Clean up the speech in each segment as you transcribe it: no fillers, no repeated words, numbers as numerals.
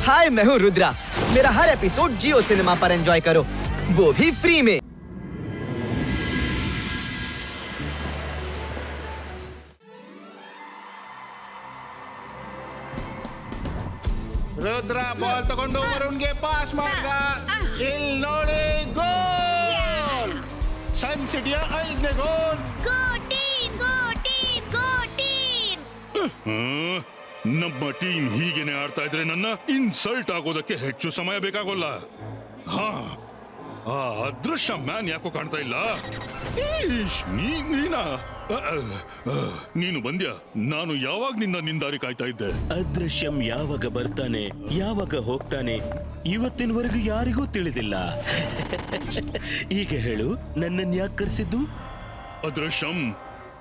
हाय, मैं हूँ रुद्रा। मेरा हर एपिसोड जियो सिनेमा पर एंजॉय करो, वो भी फ्री में। ರುದ್ರ ಬಾಲ್ ತಗೊಂಡು ವರುಣ್ಗೆ ಪಾಸ್ ಮಾಡ್ದ. ಇಲ್ಲಿ ನೋಡಿ ಗೋಲ್. ಸನ್ ಸಿಟಿಯ 5ನೇ ಗೋಲ್. ನಮ್ಮ ಟೀಮ್ ಹೀಗೇನೆ ಆಡ್ತಾ ಇದ್ರೆ ನನ್ನ ಇನ್ಸಲ್ಟ್ ಆಗೋದಕ್ಕೆ ಹೆಚ್ಚು ಸಮಯ ಬೇಕಾಗೋಲ್ಲ. ಹಾ, ಆ ಅದೃಶ್ಯ ಮ್ಯಾನ್ ಯಾಕೋ ಕಾಣ್ತಾ ಇಲ್ಲ. ನೀನು ಬಂದ್ಯಾ? ನಾನು ಯಾವಾಗ ನಿಂದಾರಿ ಕಾಯ್ತಾ ಇದ್ದೆ. ಅದೃಶ್ಯಂ ಯಾವಾಗ ಬರ್ತಾನೆ, ಯಾವಾಗ ಹೋಗ್ತಾನೆ, ಇವತ್ತಿನವರೆಗೂ ಯಾರಿಗೂ ತಿಳಿದಿಲ್ಲ. ಈಗ ಹೇಳು, ನನ್ನನ್ನು ಯಾಕೆ ಕರೆಸಿದ್ದು? ಅದೃಶ್ಯಂ,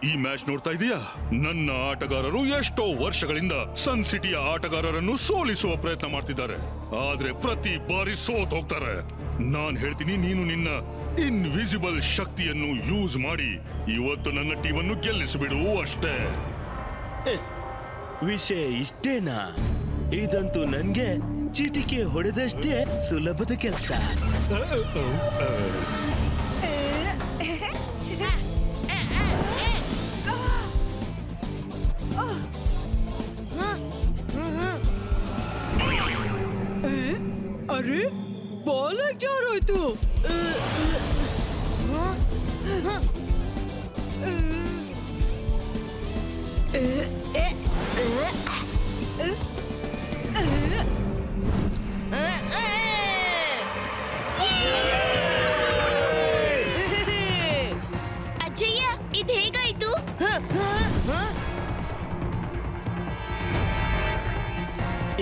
ಈ ಮ್ಯಾಚ್ ನೋಡ್ತಾ ಇದೀಯಾ? ನನ್ನ ಆಟಗಾರರು ಎಷ್ಟೋ ವರ್ಷಗಳಿಂದ ಸನ್ ಸಿಟಿಯ ಆಟಗಾರರನ್ನು ಸೋಲಿಸುವ ಪ್ರಯತ್ನ ಮಾಡ್ತಿದ್ದಾರೆ, ಆದ್ರೆ ಪ್ರತಿ ಬಾರಿ ಸೋತ್ ಹೋಗ್ತಾರೆ. ನಾನ್ ಹೇಳ್ತೀನಿ, ನೀನು ನಿನ್ನ ಇನ್ವಿಸಿಬಲ್ ಶಕ್ತಿಯನ್ನು ಯೂಸ್ ಮಾಡಿ ಇವತ್ತು ನನ್ನ ಟೀಮನ್ನು ಗೆಲ್ಲಿಸಿಬಿಡು ಅಷ್ಟೇ. ವಿಷಯ ಇಷ್ಟೇನಾ? ಇದಂತೂ ನನ್ಗೆ ಚೀಟಿಕೆ ಹೊಡೆದಷ್ಟೇ ಸುಲಭದ ಕೆಲಸ. अरे बॉल जा रही तू? ಅಜ್ಜಯ್ಯ, ಇದು ಹೇಗಾಯ್ತು?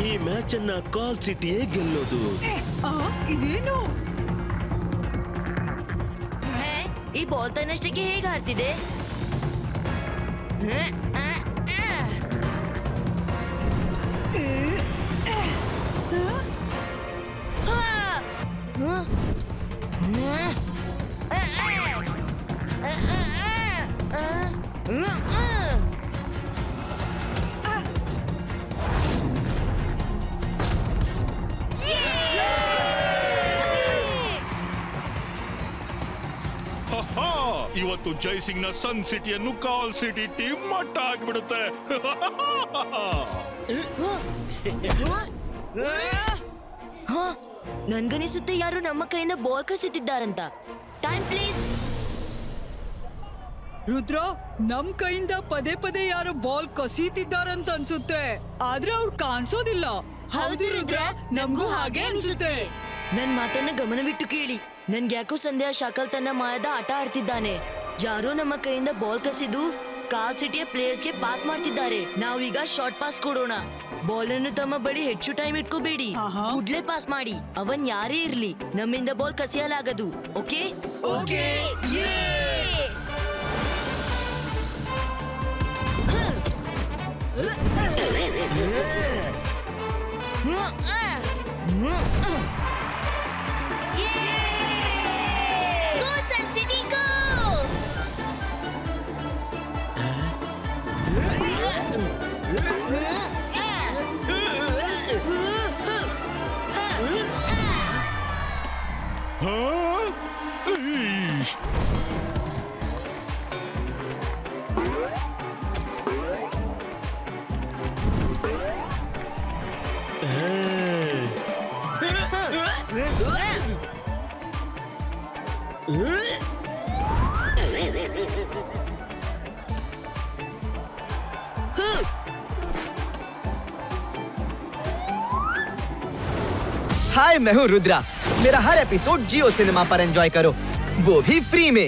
ಈ ಮ್ಯಾಚ್ ಅನ್ನ ಕಾಲ್ ಸಿಟಿಯೇ ಗೆಲ್ಲೋದು. ಇದೇನು? ಈ ಬಾಲ್ ತನ್ನಷ್ಟಕ್ಕೆ ಹೇಗೆ ಆಡ್ತಿದೆ? ಇವತ್ತು ಜೈಸಿಂಗ್ ನ ಸನ್ ಸಿಟಿಯನ್ನು ಕಾಲ್ ಸಿಟಿ ಟೀಮ್ ಮಟ್ಟ ಹಾಕಿಬಿಡುತ್ತೆ. ನನ್ಗನಿಸುತ್ತೆ ಯಾರು ನಮ್ಮ ಕೈಯಿಂದ ಬಾಲ್ ಕಸಿತಿದ್ದಾರಂತ. Time please. ರುದ್ರ, ನಮ್ ಕೈಯಿಂದ ಪದೇ ಪದೇ ಯಾರು ಬಾಲ್ ಕಸೀತಿದ್ದಾರಂತ ಅನ್ಸುತ್ತೆ, ಆದ್ರೆ ಅವ್ರು ಕಾಣಿಸೋದಿಲ್ಲ. ಹೌದು ರುದ್ರ, ನಮ್ಗೂ ಹಾಗೆ ಅನ್ಸುತ್ತೆ. ನನ್ ಮಾತನ್ನ ಗಮನವಿಟ್ಟು ಕೇಳಿ. ನನ್ಗೆ ಯಾಕೋ ಸಂದೇಹ ಶಾಕಲ್ ತನ್ನ ಮಾಯದ ಆಟ ಆಡ್ತಿದ್ದಾನೆ. ಯಾರೋ ನಮ್ಮ ಕೈಯಿಂದ ಬಾಲ್ ಕಸಿದು ಕಾಲ್ ಸಿಟಿಯ ಪ್ಲೇಯರ್ಸ್ಗೆ ಪಾಸ್ ಮಾಡ್ತಿದ್ದಾರೆ. ನಾವೀಗ ಶಾರ್ಟ್ ಪಾಸ್ ಕೊಡೋಣ. ಬಾಲ್ ಅನ್ನು ತಮ್ಮ ಬಳಿ ಹೆಚ್ಚು ಟೈಮ್ ಇಟ್ಕೋಬೇಡಿ, ಕೂಡ್ಲೆ ಪಾಸ್ ಮಾಡಿ. ಅವನ್ ಯಾರೇ ಇರ್ಲಿ, ನಮ್ಮಿಂದ ಬಾಲ್ ಕಸಿಯಲಾಗದು. Okay? Okay. Go Sun City, go! Hi, मैं हूँ रुद्रा। मेरा हर एपिसोड जियो सिनेमा पर एंजॉय करो, वो भी फ्री में।